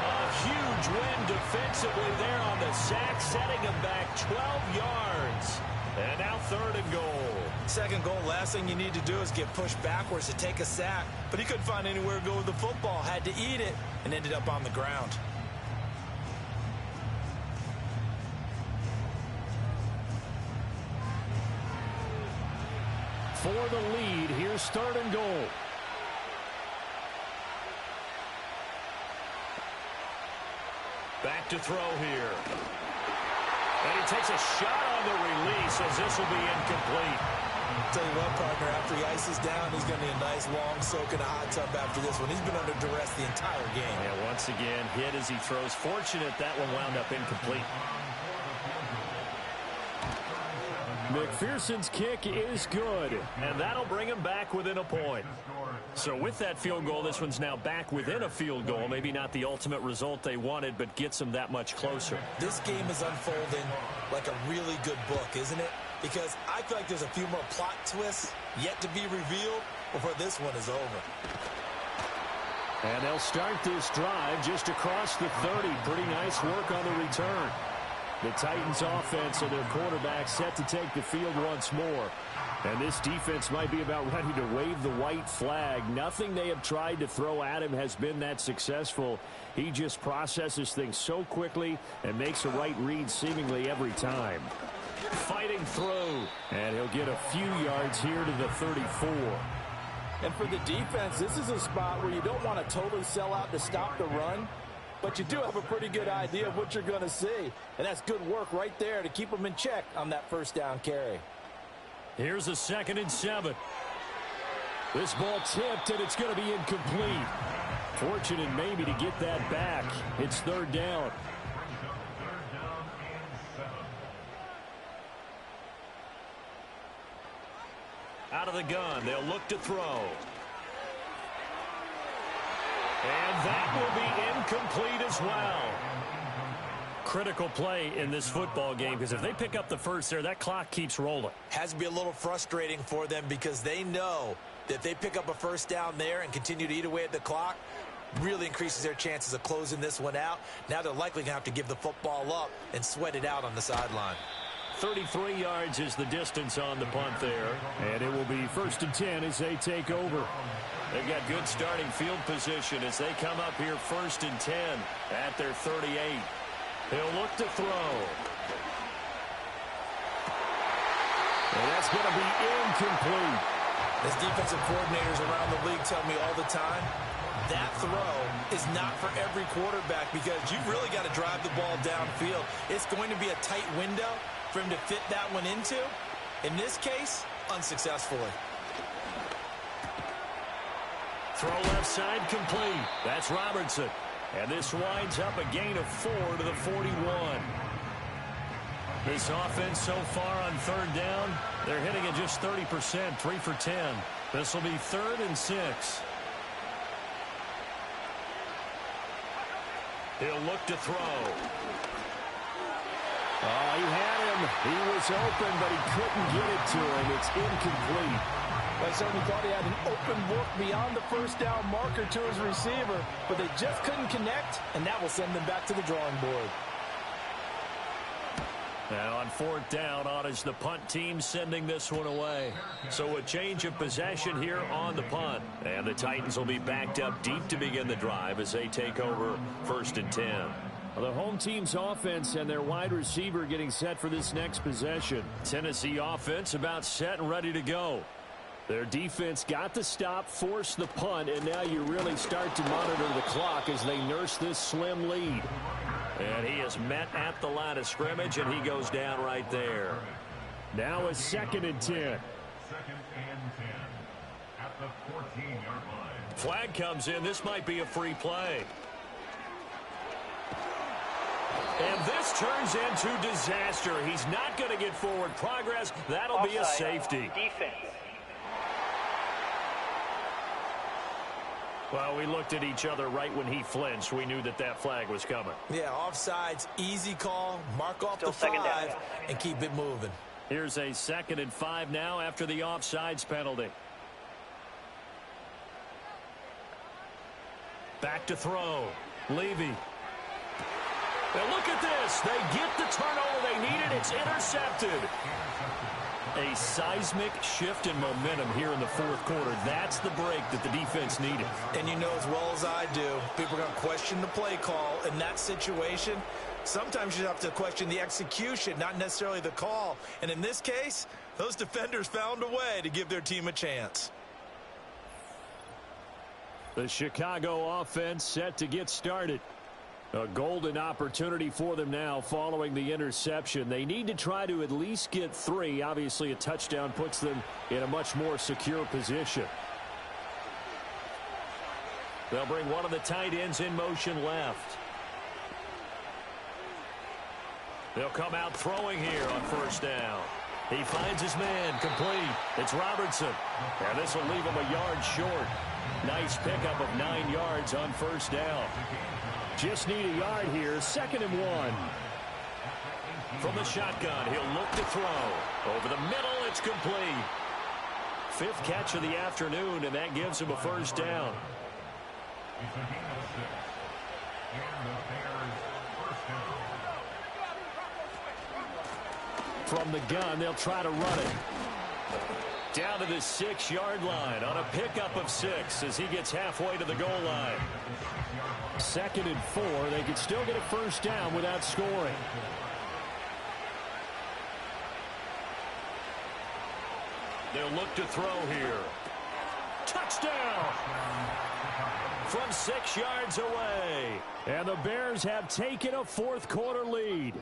A huge win defensively there on the sack, setting him back 12 yards. And now 3rd and goal. 2nd goal, last thing you need to do is get pushed backwards to take a sack. But he couldn't find anywhere to go with the football, had to eat it, and ended up on the ground. For the lead, here's 3rd and goal. Back to throw here. And he takes a shot on the release as this will be incomplete. Tell you what, partner, after he ices down, he's going to need a nice long soak in a hot tub after this one. He's been under duress the entire game. And once again, hit as he throws. Fortunate that one wound up incomplete. McPherson's kick is good, and that'll bring him back within a point. So with that field goal, this one's now back within a field goal. Maybe not the ultimate result they wanted, but gets them that much closer. This game is unfolding like a really good book, isn't it? Because I feel like there's a few more plot twists yet to be revealed before this one is over. And they'll start this drive just across the 30. Pretty nice work on the return. The Titans offense and their quarterback set to take the field once more. And this defense might be about ready to wave the white flag. Nothing they have tried to throw at him has been that successful. He just processes things so quickly and makes a right read seemingly every time. Fighting through. And he'll get a few yards here to the 34. And for the defense, this is a spot where you don't want to totally sell out to stop the run. But you do have a pretty good idea of what you're going to see. And that's good work right there to keep them in check on that first down carry. Here's a 2nd and 7. This ball tipped, and it's going to be incomplete. Fortunate maybe to get that back. It's 3rd down. Out of the gun, they'll look to throw. And that will be incomplete as well. Critical play in this football game, because if they pick up the first there, that clock keeps rolling. Has to be a little frustrating for them because they know that if they pick up a first down there and continue to eat away at the clock, really increases their chances of closing this one out. Now they're likely going to have to give the football up and sweat it out on the sideline. 33 yards is the distance on the punt there. And it will be 1st and 10 as they take over. They've got good starting field position as they come up here 1st and 10 at their 38. He'll look to throw. And that's going to be incomplete. As defensive coordinators around the league tell me all the time, that throw is not for every quarterback because you've really got to drive the ball downfield. It's going to be a tight window for him to fit that one into. In this case, unsuccessfully. Throw left side complete. That's Robertson. And this winds up a gain of 4 to the 41. This offense so far on 3rd down, they're hitting at just 30%, 3 for 10. This will be 3rd and 6. He'll look to throw. Oh, he had him. He was open, but he couldn't get it to him. It's incomplete. I certainly thought he had an open look beyond the 1st down marker to his receiver, but they just couldn't connect, and that will send them back to the drawing board. Now on 4th down, on is the punt team sending this one away. So a change of possession here on the punt. And the Titans will be backed up deep to begin the drive as they take over 1st and 10. The home team's offense and their wide receiver getting set for this next possession. Tennessee offense about set and ready to go. Their defense got the stop, forced the punt, and now you really start to monitor the clock as they nurse this slim lead. And he is met at the line of scrimmage, and he goes down right there. Now a 2nd and 10. 2nd and 10 at the 14-yard line. Flag comes in. This might be a free play. And this turns into disaster. He's not going to get forward progress. That'll be a safety. Defense. Well, we looked at each other right when he flinched. We knew that that flag was coming. Yeah, offsides, easy call, mark off Still the 2nd down. 5, and keep it moving. Here's a 2nd and 5 now after the offsides penalty. Back to throw. Levy. Now look at this. They get the turnover they needed. It's intercepted. A seismic shift in momentum here in the 4th quarter. That's the break that the defense needed. And you know as well as I do, people are going to question the play call in that situation. Sometimes you have to question the execution, not necessarily the call. And in this case, those defenders found a way to give their team a chance. The Chicago offense set to get started. A golden opportunity for them now following the interception. They need to try to at least get 3. Obviously, a touchdown puts them in a much more secure position. They'll bring one of the tight ends in motion left. They'll come out throwing here on 1st down. He finds his man complete. It's Robertson. And this will leave him a yard short. Nice pickup of 9 yards on 1st down. Just need a yard here. 2nd and 1. From the shotgun, he'll look to throw. Over the middle, it's complete. 5th catch of the afternoon, and that gives him a 1st down. It's a gain of 6. And the Bears 1st down. From the gun, they'll try to run it. Down to the 6-yard line on a pickup of 6 as he gets halfway to the goal line. 2nd and 4. They could still get a 1st down without scoring. They'll look to throw here. Touchdown! From 6 yards away. And the Bears have taken a 4th quarter lead.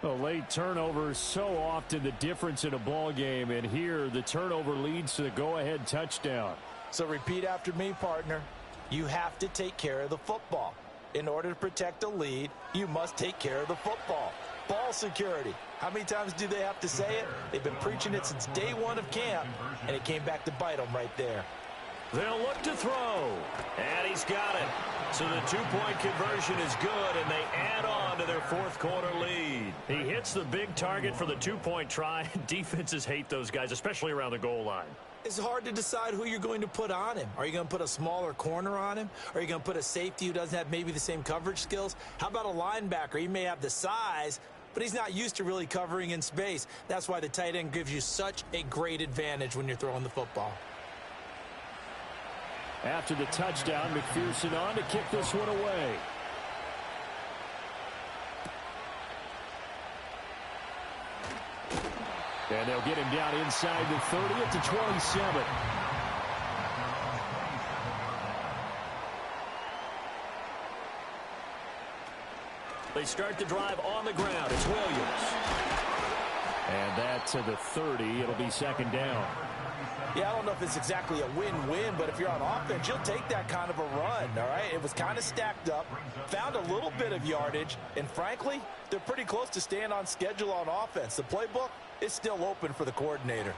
A late turnover is so often the difference in a ball game, and here the turnover leads to the go-ahead touchdown. So repeat after me, partner. You have to take care of the football. In order to protect a lead, you must take care of the football. Ball security. How many times do they have to say it? They've been preaching it since day 1 of camp, and it came back to bite them right there. They'll look to throw. And he's got it. So the 2-point conversion is good, and they add on to their 4th quarter lead. He hits the big target for the 2-point try. Defenses hate those guys, especially around the goal line. It's hard to decide who you're going to put on him. Are you going to put a smaller corner on him? Are you going to put a safety who doesn't have maybe the same coverage skills? How about a linebacker? He may have the size, but but he's not used to really covering in space. That's why the tight end gives you such a great advantage when you're throwing the football. After the touchdown, McPherson on to kick this one away. And they'll get him down inside the 30 at the 27. They start the drive on the ground. It's Williams. And that to the 30. It'll be second down. Yeah, I don't know if it's exactly a win-win, but if you're on offense, you'll take that kind of a run, all right? It was kind of stacked up, found a little bit of yardage, and frankly, they're pretty close to staying on schedule on offense. The playbook is still open for the coordinator.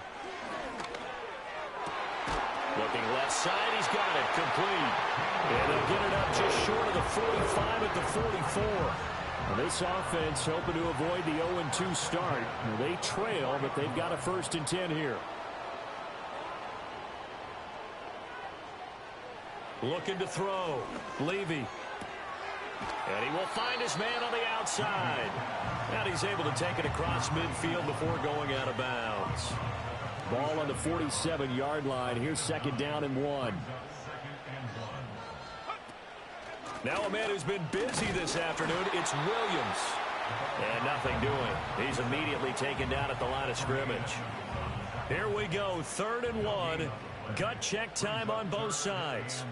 Looking left side, he's got it, complete. And they'll get it up just short of the 45 at the 44. Now this offense hoping to avoid the 0-2 start. Now they trail, but they've got a 1st and 10 here. Looking to throw. Levy. And he will find his man on the outside. And he's able to take it across midfield before going out of bounds. Ball on the 47-yard line. Here's second down and 1. Now a man who's been busy this afternoon, it's Williams. And nothing doing. He's immediately taken down at the line of scrimmage. Here we go, 3rd and 1. Gut check time on both sides.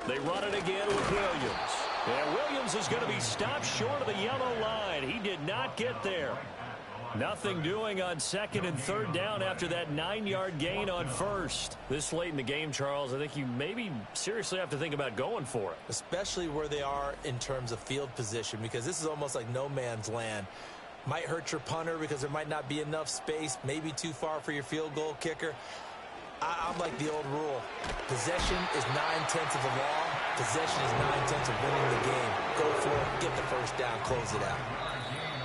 They run it again with Williams. And Williams is going to be stopped short of the yellow line. He did not get there. Nothing doing on 2nd and 3rd down after that 9-yard gain on 1st. This late in the game, Charles, I think you maybe seriously have to think about going for it. Especially where they are in terms of field position, because this is almost like no man's land. Might hurt your punter because there might not be enough space, maybe too far for your field goal kicker. I'm like the old rule. Possession is 9/10 of the law. Possession is 9/10 of winning the game. Go for it, get the 1st down, close it out.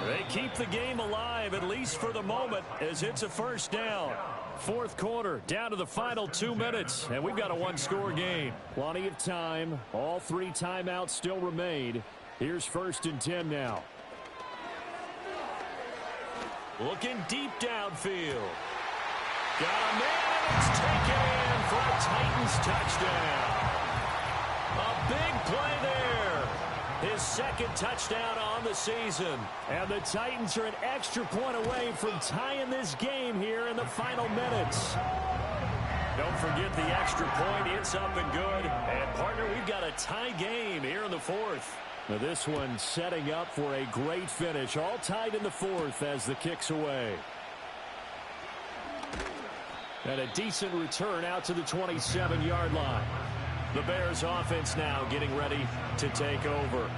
They keep the game alive, at least for the moment, as it's a 1st down. 4th quarter, down to the final 2 minutes, and we've got a 1-score game. Plenty of time. All 3 timeouts still remain. Here's 1st and 10 now. Looking deep downfield. Got a man, and it's taken in for a Titans touchdown. A big play there. His 2nd touchdown on the season. And the Titans are an extra point away from tying this game here in the final minutes. Don't forget the extra point. It's up and good. And, partner, we've got a tie game here in the 4th. Now this one setting up for a great finish. All tied in the 4th as the kick's away. And a decent return out to the 27-yard line. The Bears offense now getting ready to take over.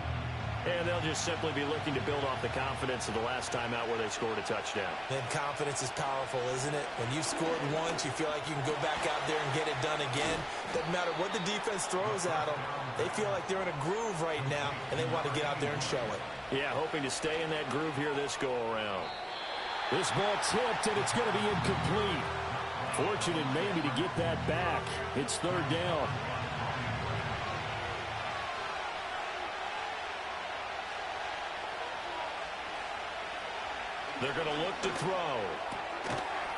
And they'll just simply be looking to build off the confidence of the last time out where they scored a touchdown. And confidence is powerful, isn't it? When you've scored once, you feel like you can go back out there and get it done again. Doesn't matter what the defense throws at them. They feel like they're in a groove right now, and they want to get out there and show it. Yeah, hoping to stay in that groove here this go-around. This ball tipped, and it's going to be incomplete. Fortunate maybe to get that back. It's 3rd down. They're going to look to throw.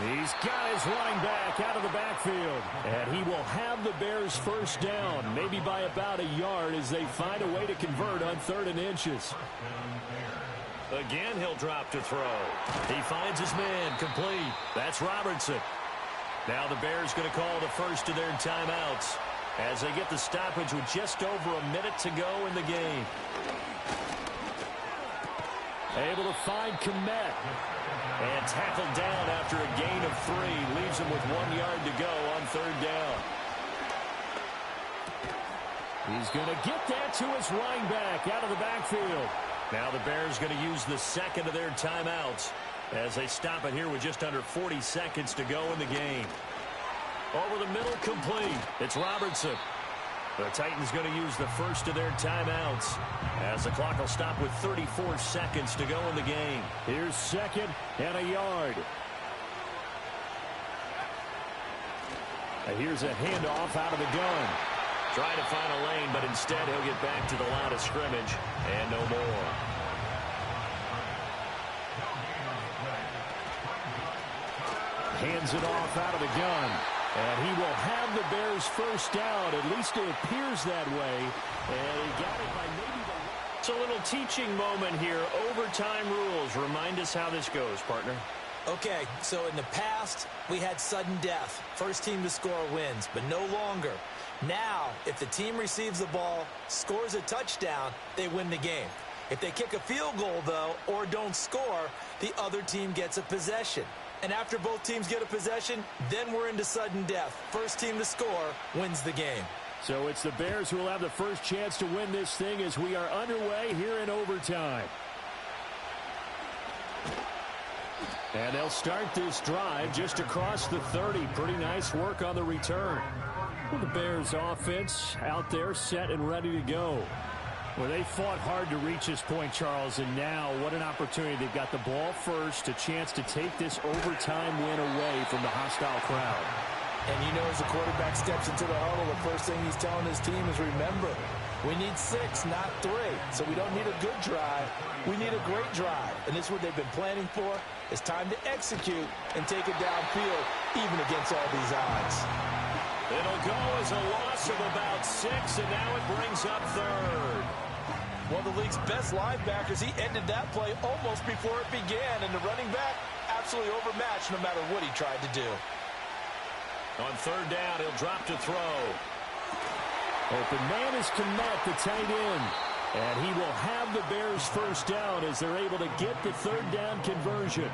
He's got his running back out of the backfield. And he will have the Bears 1st down, maybe by about a yard as they find a way to convert on 3rd and inches. Again, he'll drop to throw. He finds his man, complete. That's Robertson. Now the Bears going to call the first of their timeouts as they get the stoppage with just over a minute to go in the game. Able to find Kmet. And tackled down after a gain of 3. Leaves him with 1 yard to go on 3rd down. He's going to get that to his running back out of the backfield. Now the Bears going to use the 2nd of their timeouts as they stop it here with just under 40 seconds to go in the game. Over the middle, complete. It's Robertson. The Titans going to use the 1st of their timeouts as the clock will stop with 34 seconds to go in the game. Here's 2nd and a yard. And here's a handoff out of the gun. Trying to find a lane, but instead he'll get back to the line of scrimmage and no more. Hands it off out of the gun. And he will have the Bears first down. At least it appears that way. And he got it by maybe the... It's a little teaching moment here. Overtime rules. Remind us how this goes, partner. Okay, so in the past, we had sudden death. First team to score wins, but no longer. Now, if the team receives the ball, scores a touchdown, they win the game. If they kick a field goal, though, or don't score, the other team gets a possession. And after both teams get a possession, then we're into sudden death. First team to score wins the game. So it's the Bears who will have the first chance to win this thing as we are underway here in overtime. And they'll start this drive just across the 30. Pretty nice work on the return. Well, the Bears offense out there set and ready to go. Well, they fought hard to reach this point, Charles, and now what an opportunity. They've got the ball first, a chance to take this overtime win away from the hostile crowd. And you know, as the quarterback steps into the huddle, the first thing he's telling his team is, remember, we need 6, not 3. So we don't need a good drive. We need a great drive. And this is what they've been planning for. It's time to execute and take it downfield, even against all these odds. It'll go as a loss of about 6, and now it brings up third. One of the league's best linebackers, he ended that play almost before it began, and the running back absolutely overmatched no matter what he tried to do. On third down, he'll drop to throw. Open man is Kmet, the tight end. And he will have the Bears first down as they're able to get the third down conversion.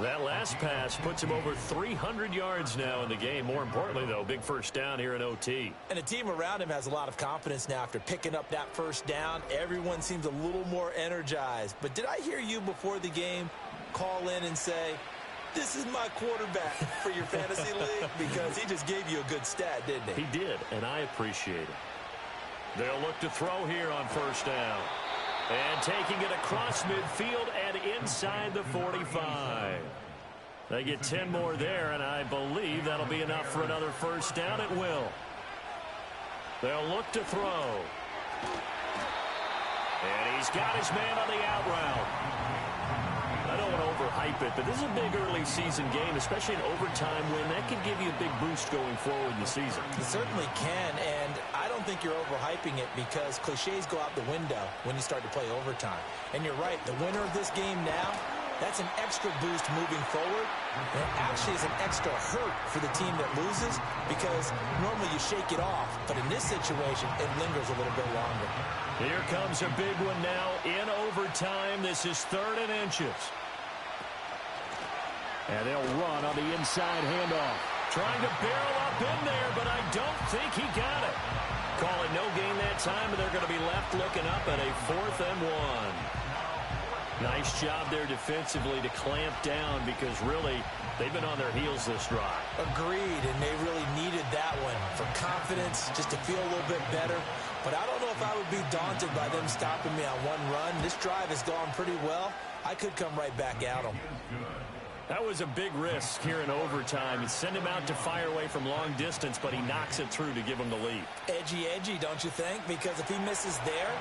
That last pass puts him over 300 yards now in the game. More importantly, though, big first down here in OT. And the team around him has a lot of confidence now after picking up that first down. Everyone seems a little more energized. But did I hear you before the game call in and say, this is my quarterback for your fantasy league? Because he just gave you a good stat, didn't he? He did, and I appreciate it. They'll look to throw here on first down. And taking it across midfield and inside the 45. They get 10 more there, and I believe that'll be enough for another first down. It will. They'll look to throw. And he's got his man on the out route. I don't want to overhype it, but this is a big early season game, especially an overtime win. That could give you a big boost going forward in the season. It certainly can, and I don't think you're overhyping it because cliches go out the window when you start to play overtime. And you're right, the winner of this game now, that's an extra boost moving forward. And it actually is an extra hurt for the team that loses because normally you shake it off. But in this situation, it lingers a little bit longer. Here comes a big one now in overtime. This is 3rd and inches. And they'll run on the inside handoff. Trying to barrel up in there, but I don't think he got it. Call it no gain that time, and they're going to be left looking up at a 4th and 1. Nice job there defensively to clamp down because really they've been on their heels this drive. Agreed, and they really needed that one for confidence, just to feel a little bit better. But I don't know if I would be daunted by them stopping me on one run. This drive has gone pretty well. I could come right back at them. That was a big risk here in overtime. You send him out to fire away from long distance, but he knocks it through to give him the lead. Edgy, don't you think? Because if he misses there,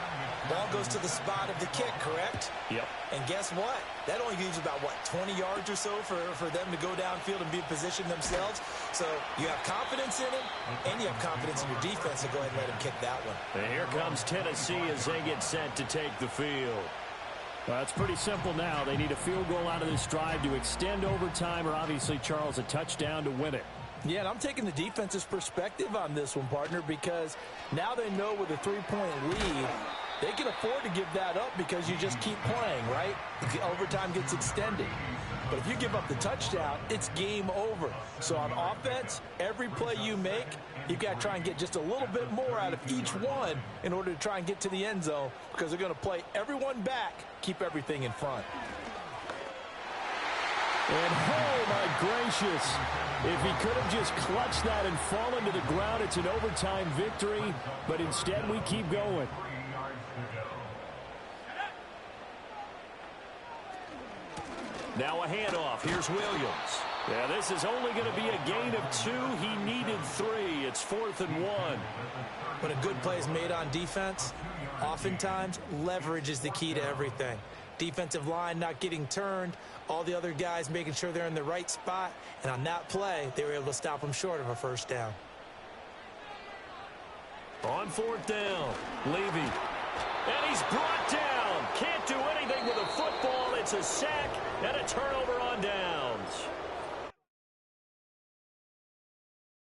ball goes to the spot of the kick, correct? Yep. And guess what? That only gives about, 20 yards or so for them to go downfield and be in position themselves. So you have confidence in him, and you have confidence in your defense to go ahead and let him kick that one. And here comes Tennessee as they get set to take the field. Well, it's pretty simple now. They need a field goal out of this drive to extend overtime or obviously, Charles, a touchdown to win it. Yeah, and I'm taking the defense's perspective on this one, partner, because now they know with a 3-point lead, they can afford to give that up because you just keep playing, right? The overtime gets extended. But if you give up the touchdown, it's game over. So on offense, every play you make, you've got to try and get just a little bit more out of each one in order to try and get to the end zone because they're going to play everyone back, keep everything in front. And oh my gracious, if he could have just clutched that and fallen to the ground, it's an overtime victory, but instead we keep going. Now a handoff. Here's Williams. Yeah, this is only going to be a gain of 2. He needed 3. It's 4th and 1. When a good play is made on defense, oftentimes leverage is the key to everything. Defensive line not getting turned, all the other guys making sure they're in the right spot, and on that play, they were able to stop them short of a first down. On 4th down, Levy. And he's brought down. Can't do anything with a football. It's a sack and a turnover on down.